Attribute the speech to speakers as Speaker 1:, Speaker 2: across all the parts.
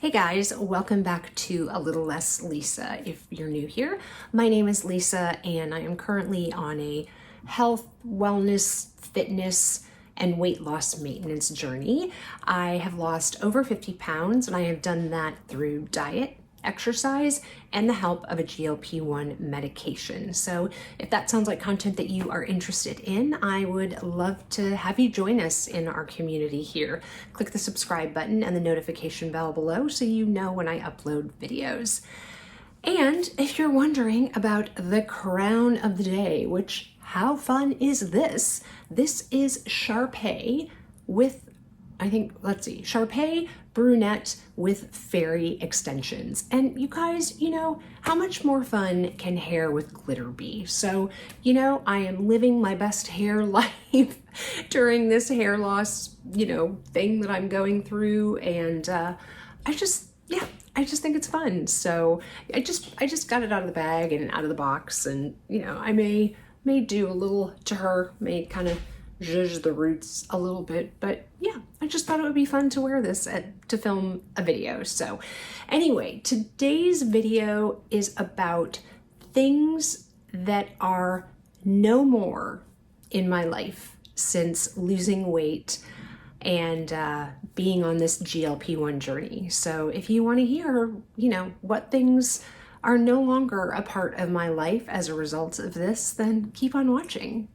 Speaker 1: Hey guys, welcome back to A Little Less Lisa. If you're new here, my name is Lisa and I am currently on a health, wellness, fitness, and weight loss maintenance journey. I have lost over 50 pounds and I have done that through diet, exercise, and the help of a GLP-1 medication. So if that sounds like content that you are interested in, I would love to have you join us in our community here. Click the subscribe button and the notification bell below so you know when I upload videos. And if you're wondering about the crown of the day, which how fun is this? This is Shar-Pei with, Shar-Pei brunette with fairy extensions. And you guys, how much more fun can hair with glitter be? So, I am living my best hair life during this hair loss, thing that I'm going through. And I just think it's fun. So I just got it out of the bag and out of the box. And, I may do a little to her, may kind of zhuzh the roots a little bit, but yeah, I just thought it would be fun to wear this to film a video. So anyway, today's video is about things that are no more in my life since losing weight and being on this GLP-1 journey. So if you want to hear, what things are no longer a part of my life as a result of this, then keep on watching.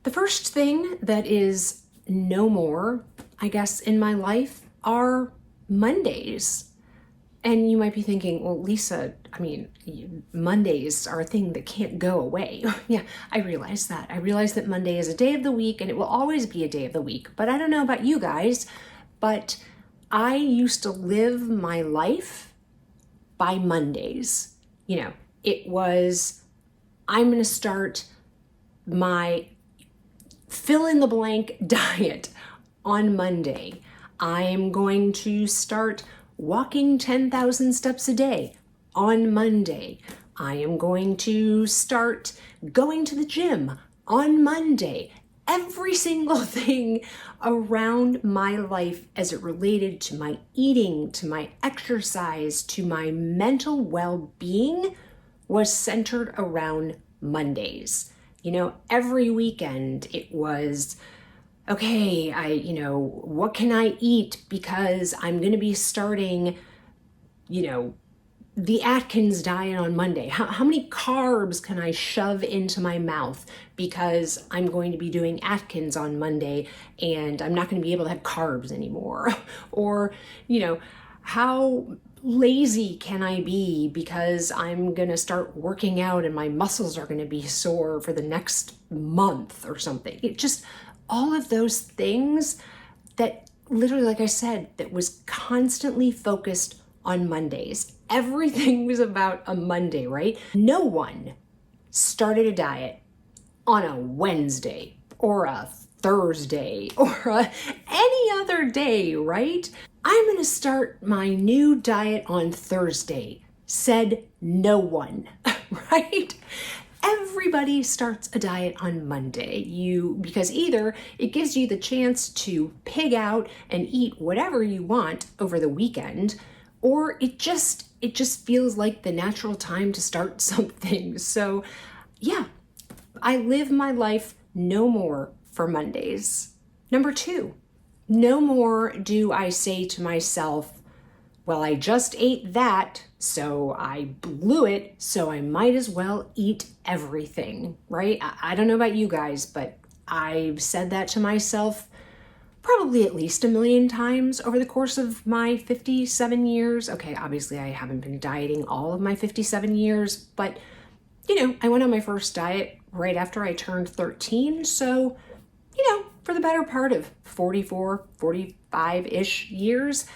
Speaker 1: The first thing that is no more, I guess, in my life are Mondays. And you might be thinking, well, Lisa, Mondays are a thing that can't go away. Yeah, I realize that. I realize that Monday is a day of the week and it will always be a day of the week. But I don't know about you guys, but I used to live my life by Mondays. It was, I'm going to start my fill in the blank diet on Monday. I'm going to start walking 10,000 steps a day on Monday. I am going to start going to the gym on Monday. Every single thing around my life as it related to my eating, to my exercise, to my mental well-being was centered around Mondays. Every weekend it was, okay, what can I eat because I'm going to be starting, the Atkins diet on Monday. How many carbs can I shove into my mouth because I'm going to be doing Atkins on Monday and I'm not going to be able to have carbs anymore? Or, how lazy can I be because I'm going to start working out and my muscles are going to be sore for the next month or something. It just, all of those things that literally, like I said, that was constantly focused on Mondays. Everything was about a Monday, right? No one started a diet on a Wednesday or a Thursday or any other day, right? I'm going to start my new diet on Thursday, said no one, right? Everybody starts a diet on Monday, because either it gives you the chance to pig out and eat whatever you want over the weekend, or it just feels like the natural time to start something. So yeah, I live my life no more for Mondays. Number 2, no more do I say to myself, well, I just ate that, so I blew it, so I might as well eat everything, right? I don't know about you guys, but I've said that to myself probably at least 1 million times over the course of my 57 years. Okay, obviously I haven't been dieting all of my 57 years, but I went on my first diet right after I turned 13. So, for the better part of 44, 45-ish years,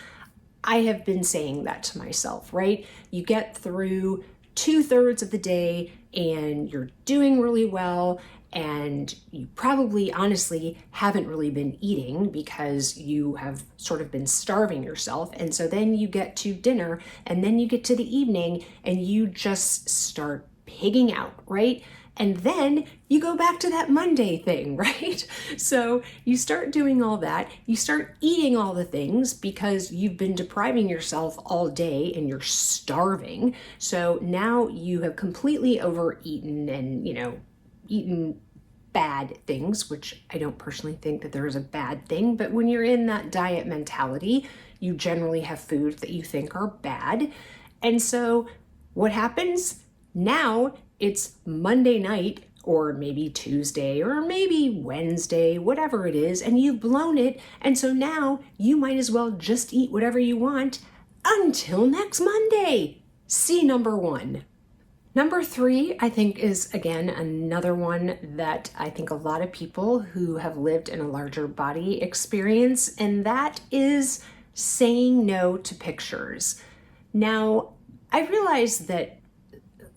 Speaker 1: I have been saying that to myself, right? You get through 2/3 of the day and you're doing really well, and you probably honestly haven't really been eating because you have sort of been starving yourself. And so then you get to dinner and then you get to the evening and you just start pigging out, right? And then you go back to that Monday thing, right? So you start doing all that. You start eating all the things because you've been depriving yourself all day and you're starving. So now you have completely overeaten and, eaten bad things, which I don't personally think that there is a bad thing. But when you're in that diet mentality, you generally have foods that you think are bad. And so what happens? Now it's Monday night, or maybe Tuesday, or maybe Wednesday, whatever it is, and you've blown it. And so now you might as well just eat whatever you want until next Monday. See number 1. Number 3, I think, is again another one that I think a lot of people who have lived in a larger body experience, and that is saying no to pictures. Now, I realize that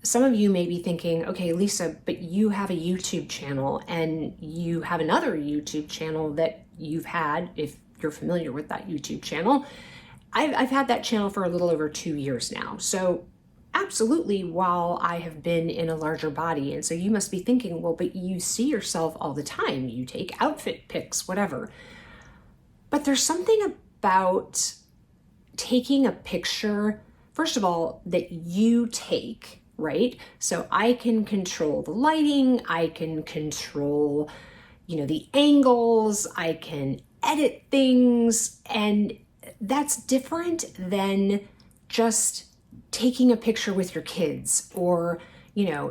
Speaker 1: some of you may be thinking, okay, Lisa, but you have a YouTube channel and you have another YouTube channel that you've had, if you're familiar with that YouTube channel. I've had that channel for a little over 2 years now. So absolutely, while I have been in a larger body. And so you must be thinking, well, but you see yourself all the time. You take outfit pics, whatever. But there's something about taking a picture, first of all, that you take, right? So I can control the lighting, I can control, the angles, I can edit things, and that's different than just taking a picture with your kids or,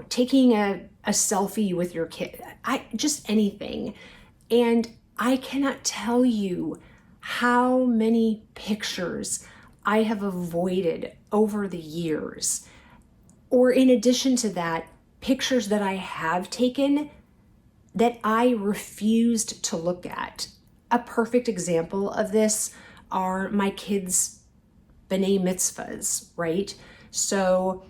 Speaker 1: taking a selfie with your kid, just anything. And I cannot tell you how many pictures I have avoided over the years. Or in addition to that, pictures that I have taken that I refused to look at. A perfect example of this are my kids' B'nai mitzvahs, right? So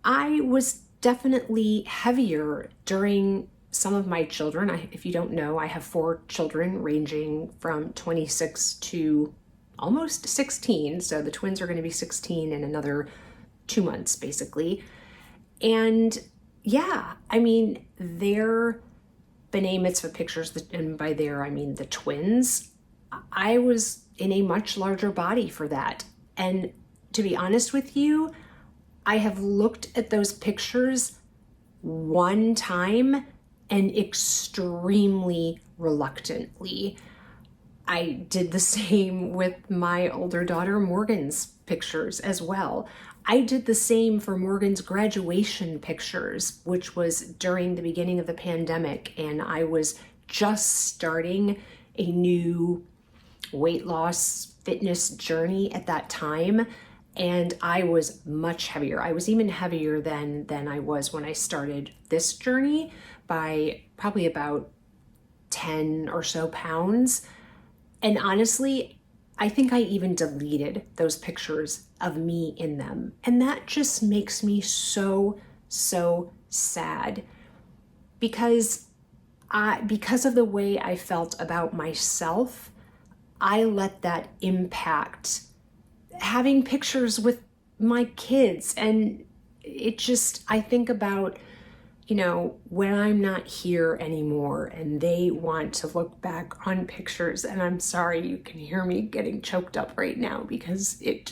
Speaker 1: I was definitely heavier during some of my children. If you don't know, I have 4 children ranging from 26 to almost 16. So the twins are going to be 16 in another 2 months, basically. And yeah, their B'nai mitzvah pictures, and by there I mean the twins, I was in a much larger body for that. And to be honest with you, I have looked at those pictures one time and extremely reluctantly. I did the same with my older daughter Morgan's pictures as well. I did the same for Morgan's graduation pictures, which was during the beginning of the pandemic, and I was just starting a new weight loss fitness journey at that time, and I was much heavier. I was even heavier than I was when I started this journey by probably about 10 or so pounds. And honestly, I think I even deleted those pictures of me in them. And that just makes me so, so sad because of the way I felt about myself, I let that impact having pictures with my kids. And it just, I think about, when I'm not here anymore and they want to look back on pictures, and I'm sorry, you can hear me getting choked up right now because it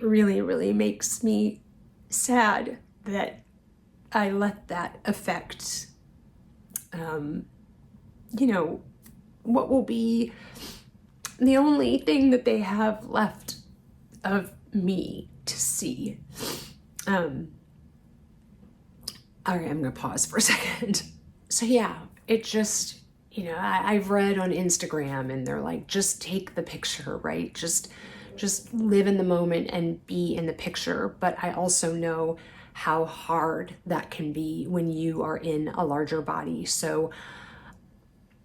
Speaker 1: really, really makes me sad that I let that affect, what will be the only thing that they have left of me to see. All right, I'm gonna pause for a second. So yeah, it just, I've read on Instagram and they're like, just take the picture, right? Just live in the moment and be in the picture. But I also know how hard that can be when you are in a larger body. So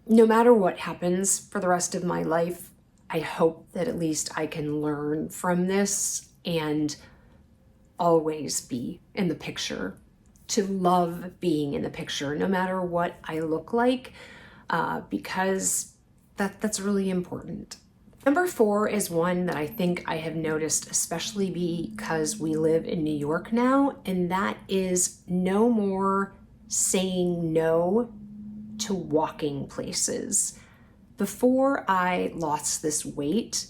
Speaker 1: no matter what happens for the rest of my life, I hope that at least I can learn from this and always be in the picture, to love being in the picture, no matter what I look like, because that's really important. Number 4 is one that I think I have noticed, especially because we live in New York now, and that is no more saying no to walking places. Before I lost this weight,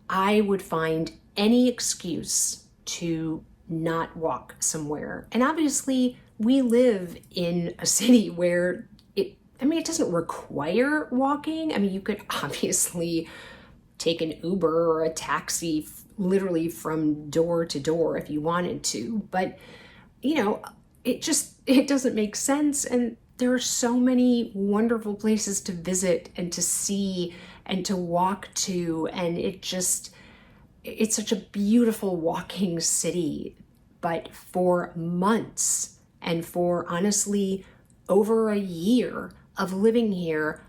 Speaker 1: I would find any excuse to not walk somewhere. And obviously, we live in a city where it doesn't require walking. I mean, you could obviously take an Uber or a taxi literally from door to door if you wanted to, but it doesn't make sense. And there are so many wonderful places to visit and to see and to walk to, and it's such a beautiful walking city. But for months and for honestly over a year of living here,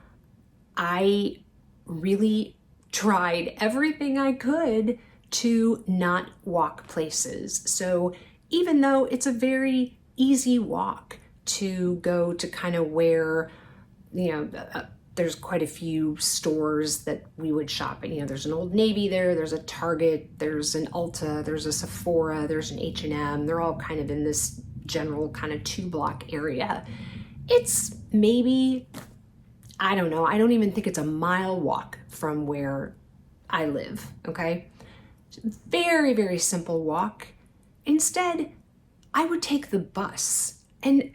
Speaker 1: I really tried everything I could to not walk places. So even though it's a very easy walk to go to kind of where, there's quite a few stores that we would shop at. There's an Old Navy there's a Target, there's an Ulta, there's a Sephora, there's an H&M. They're all kind of in this general kind of 2-block area. It's maybe, I don't know, I don't even think it's a mile walk from where I live, okay? Very, very simple walk. Instead, I would take the bus. And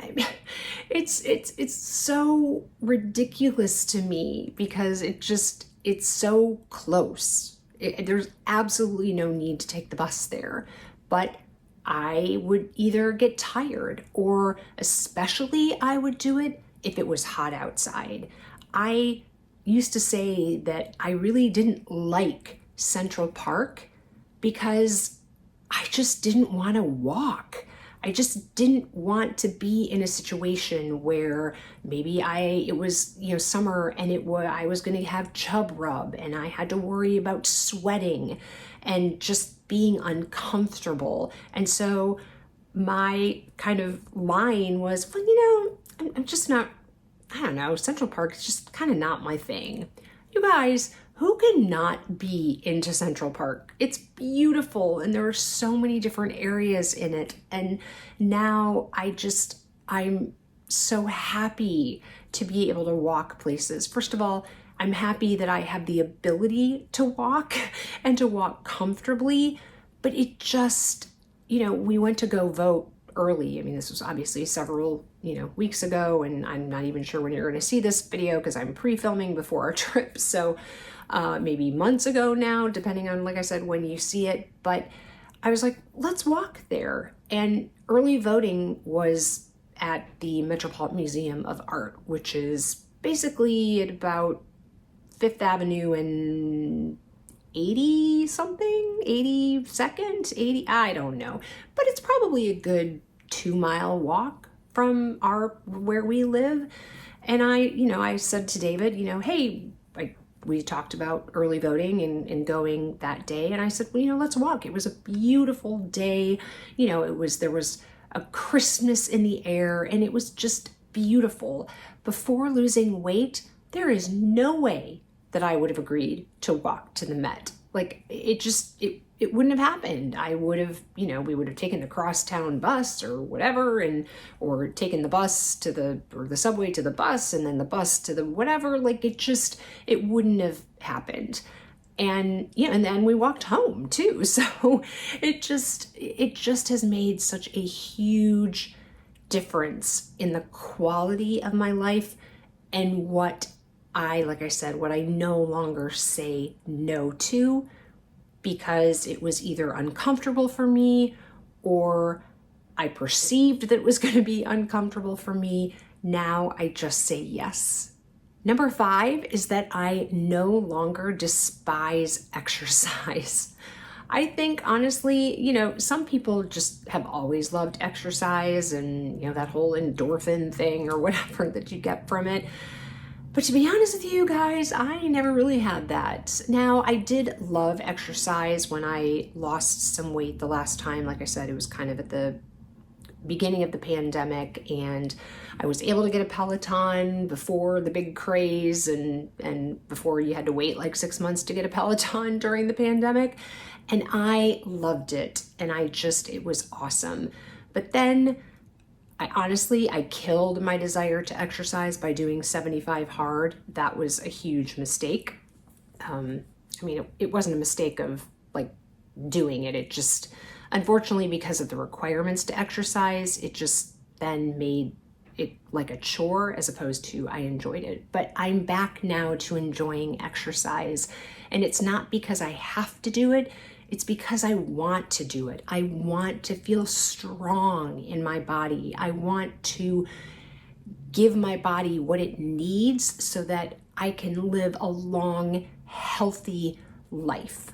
Speaker 1: it's so ridiculous to me because it's so close. There's absolutely no need to take the bus there. But I would either get tired, or especially I would do it if it was hot outside. I used to say that I really didn't like Central Park because I just didn't want to walk. I just didn't want to be in a situation where maybe it was summer and I was going to have chub rub and I had to worry about sweating and just being uncomfortable. And so my kind of line was, well, I'm just not, I don't know, Central Park is just kind of not my thing. You guys, who cannot be into Central Park? It's beautiful and there are so many different areas in it. And now I'm so happy to be able to walk places. First of all, I'm happy that I have the ability to walk and to walk comfortably, but it just, we went to go vote early. I mean, this was obviously several, weeks ago, and I'm not even sure when you're going to see this video because I'm pre-filming before our trip. So maybe months ago now, depending on, like I said, when you see it. But I was like, let's walk there. And early voting was at the Metropolitan Museum of Art, which is basically at about 5th Avenue and 82nd, I don't know. But it's probably a good 2-mile walk from where we live. And I said to David, hey, we talked about early voting and going that day. And I said, well, let's walk. It was a beautiful day. There was a crispness in the air and it was just beautiful. Before losing weight, there is no way that I would have agreed to walk to the Met. Like it wouldn't have happened. I would have, we would have taken the crosstown bus or whatever, or taken the bus or the subway to the bus and then the bus to the whatever. Like it wouldn't have happened. And and then we walked home too. So it just has made such a huge difference in the quality of my life and what I no longer say no to, because it was either uncomfortable for me or I perceived that it was going to be uncomfortable for me. Now I just say yes. Number 5 is that I no longer despise exercise. I think honestly, some people just have always loved exercise and, that whole endorphin thing or whatever that you get from it. But to be honest with you guys, I never really had that. Now, I did love exercise when I lost some weight the last time. Like I said, it was kind of at the beginning of the pandemic, and I was able to get a Peloton before the big craze and before you had to wait like 6 months to get a Peloton during the pandemic. And I loved it. And it was awesome. But then I killed my desire to exercise by doing 75 hard. That was a huge mistake. It wasn't a mistake of like doing it. It just, unfortunately, because of the requirements to exercise, it just then made it like a chore as opposed to I enjoyed it. But I'm back now to enjoying exercise. And it's not because I have to do it. It's because I want to do it. I want to feel strong in my body. I want to give my body what it needs so that I can live a long, healthy life.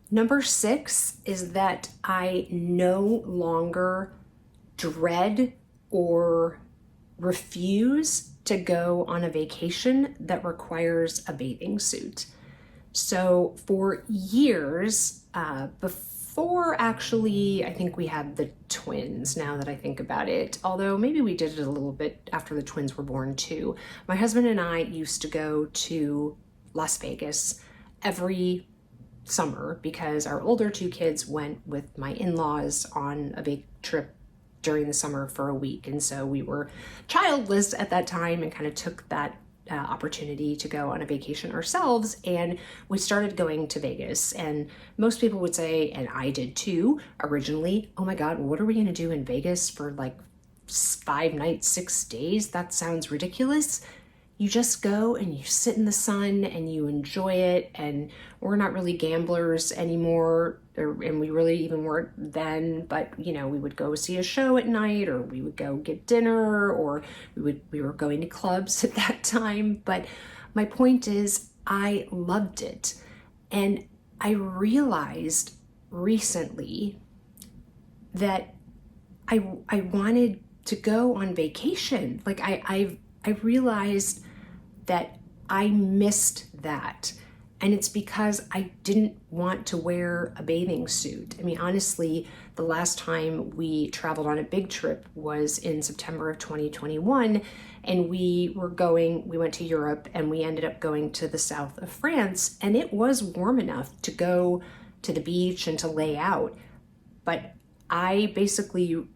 Speaker 1: Number 6 is that I no longer dread or refuse to go on a vacation that requires a bathing suit. So for years, before actually, I think we had the twins, now that I think about it, although maybe we did it a little bit after the twins were born too. My husband and I used to go to Las Vegas every summer because our older 2 kids went with my in-laws on a big trip during the summer for a week. And so we were childless at that time and kind of took that opportunity to go on a vacation ourselves, and we started going to Vegas. And most people would say, and I did too originally, oh my God, what are we going to do in Vegas for like 5 nights, 6 days? That sounds ridiculous. You just go and you sit in the sun and you enjoy it. And we're not really gamblers anymore, and we really even weren't then, but we would go see a show at night, or we would go get dinner, or we were going to clubs at that time. But my point is, I loved it. And I realized recently that I wanted to go on vacation. Like I realized that I missed that. And it's because I didn't want to wear a bathing suit. I mean, honestly, the last time we traveled on a big trip was in September of 2021. And we went to Europe, and we ended up going to the south of France. And it was warm enough to go to the beach and to lay out. But I basically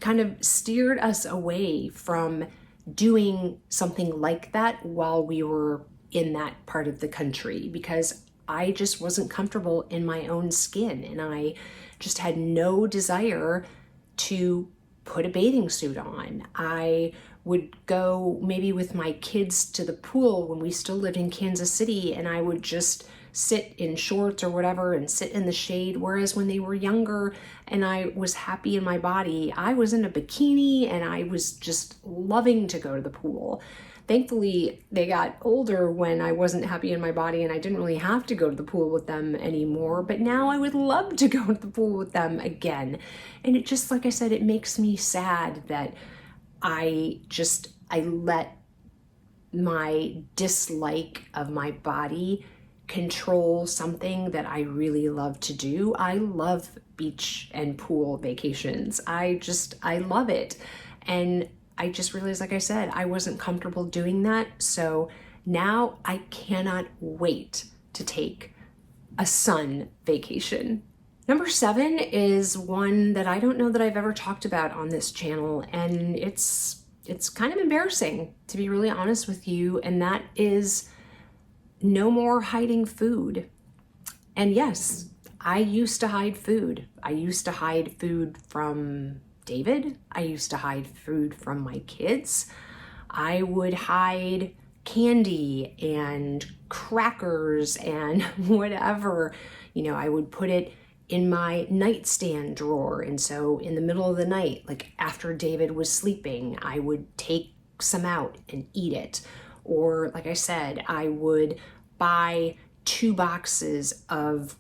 Speaker 1: kind of steered us away from doing something like that while we were in that part of the country, because I just wasn't comfortable in my own skin, and I just had no desire to put a bathing suit on. I would go maybe with my kids to the pool when we still lived in Kansas City, and I would just sit in shorts or whatever and sit in the shade. Whereas when they were younger and I was happy in my body, I was in a bikini and I was just loving to go to the pool. Thankfully, they got older when I wasn't happy in my body and I didn't really have to go to the pool with them anymore. But now I would love to go to the pool with them again. And it just, like I said, it makes me sad that I let my dislike of my body control something that I really love to do. I love beach and pool vacations. I love it. And I just realized, like I said, I wasn't comfortable doing that. So now I cannot wait to take a sun vacation. Number 7 is one that I don't know that I've ever talked about on this channel, and it's kind of embarrassing, to be really honest with you, and that is no more hiding food. And yes, I used to hide food. I used to hide food from David. I used to hide food from my kids. I would hide candy and crackers and whatever. I would put it in my nightstand drawer. And so in the middle of the night, like after David was sleeping, I would take some out and eat it. Or like I said, I would buy 2 boxes of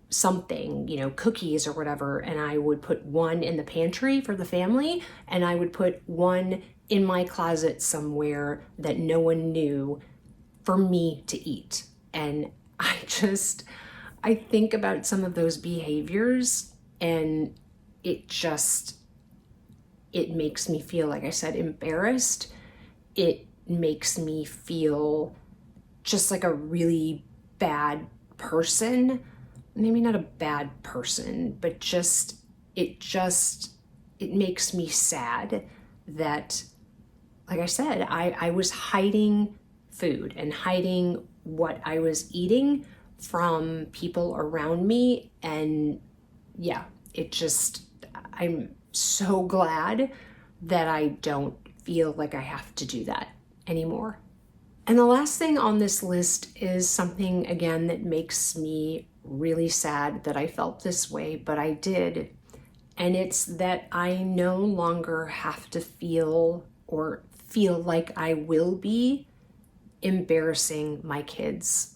Speaker 1: something, cookies or whatever, and I would put one in the pantry for the family, and I would put one in my closet somewhere that no one knew for me to eat. And I think about some of those behaviors, and it just it makes me feel, like I said, embarrassed. It makes me feel just like a really bad person. Maybe not a bad person, but it makes me sad that, like I said, I was hiding food and hiding what I was eating from people around me. And yeah, I'm so glad that I don't feel like I have to do that anymore. And the last thing on this list is something, again, that makes me really sad that I felt this way, but I did. And it's that I no longer have to feel like I will be embarrassing my kids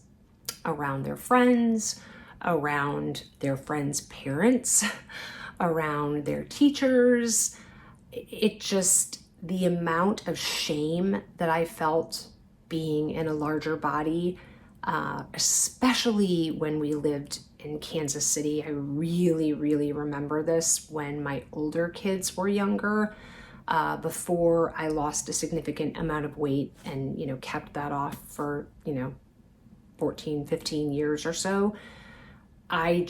Speaker 1: around their friends, around their friends' parents, around their teachers. The amount of shame that I felt being in a larger body, especially when we lived in Kansas City. I really, really remember this when my older kids were younger, before I lost a significant amount of weight and, kept that off for, 14, 15 years or so. I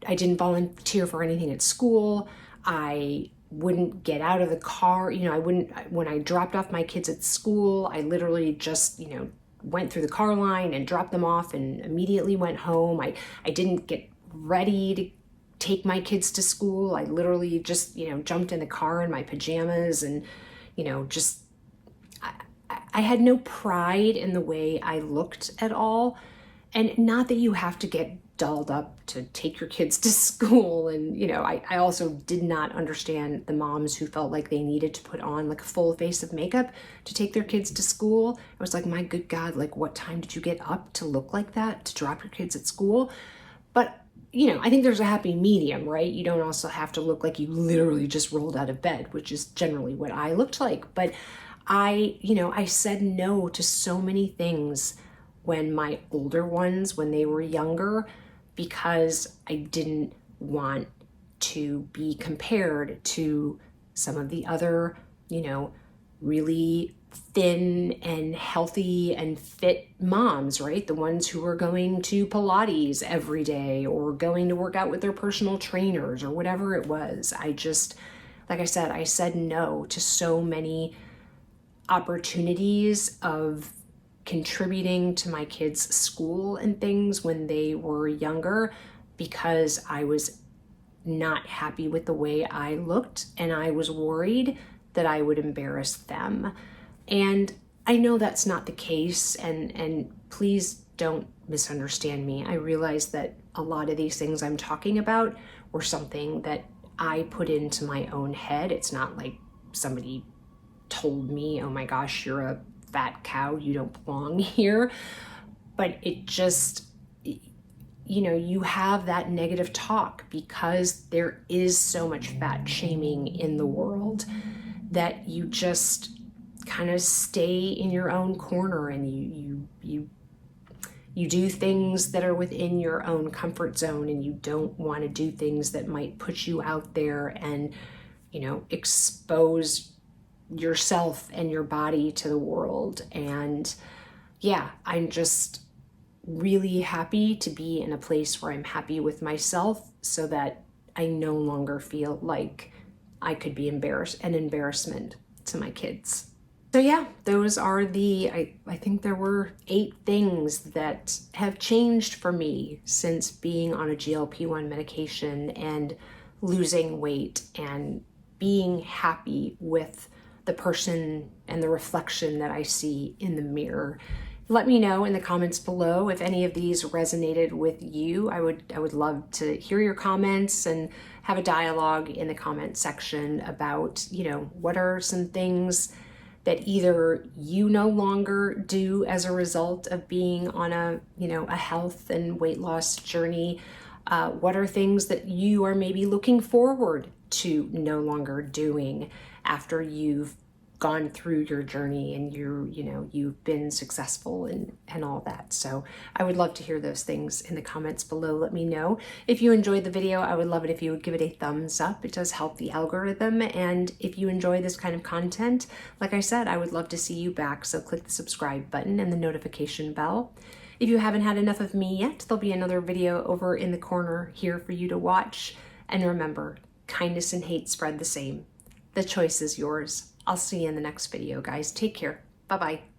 Speaker 1: didn't volunteer for anything at school. I wouldn't get out of the car. When I dropped off my kids at school, I literally just, went through the car line and dropped them off and immediately went home. I didn't get ready to take my kids to school. I literally just, jumped in the car in my pajamas and, I had no pride in the way I looked at all. And not that you have to get dolled up to take your kids to school. And, I also did not understand the moms who felt like they needed to put on like a full face of makeup to take their kids to school. I was like, my good God, like what time did you get up to look like that, to drop your kids at school? But, I think there's a happy medium, right? You don't also have to look like you literally just rolled out of bed, which is generally what I looked like. But I said no to so many things when my older ones, when they were younger, because I didn't want to be compared to some of the other, really thin and healthy and fit moms, right? The ones who are going to Pilates every day or going to work out with their personal trainers or whatever it was. Like I said, I said no to so many opportunities of contributing to my kids' school and things when they were younger because I was not happy with the way I looked and I was worried that I would embarrass them. And I know that's not the case, and please don't misunderstand me. I realize that a lot of these things I'm talking about were something that I put into my own head. It's not like somebody told me, oh my gosh, you're a fat cow, you don't belong here. But it just, you have that negative talk because there is so much fat shaming in the world that you just kind of stay in your own corner and you do things that are within your own comfort zone, and you don't want to do things that might put you out there and, expose yourself and your body to the world. And yeah, I'm just really happy to be in a place where I'm happy with myself so that I no longer feel like I could be an embarrassment to my kids. So yeah, those are I think there were 8 things that have changed for me since being on a GLP-1 medication and losing weight and being happy with the person and the reflection that I see in the mirror. Let me know in the comments below if any of these resonated with you. I would love to hear your comments and have a dialogue in the comment section about, what are some things that either you no longer do as a result of being on a health and weight loss journey. What are things that you are maybe looking forward to no longer doing after you've gone through your journey and you've been successful and all that. So I would love to hear those things in the comments below. Let me know. If you enjoyed the video, I would love it if you would give it a thumbs up. It does help the algorithm. And if you enjoy this kind of content, like I said, I would love to see you back. So click the subscribe button and the notification bell. If you haven't had enough of me yet, there'll be another video over in the corner here for you to watch. And remember, kindness and hate spread the same. The choice is yours. I'll see you in the next video, guys. Take care. Bye-bye.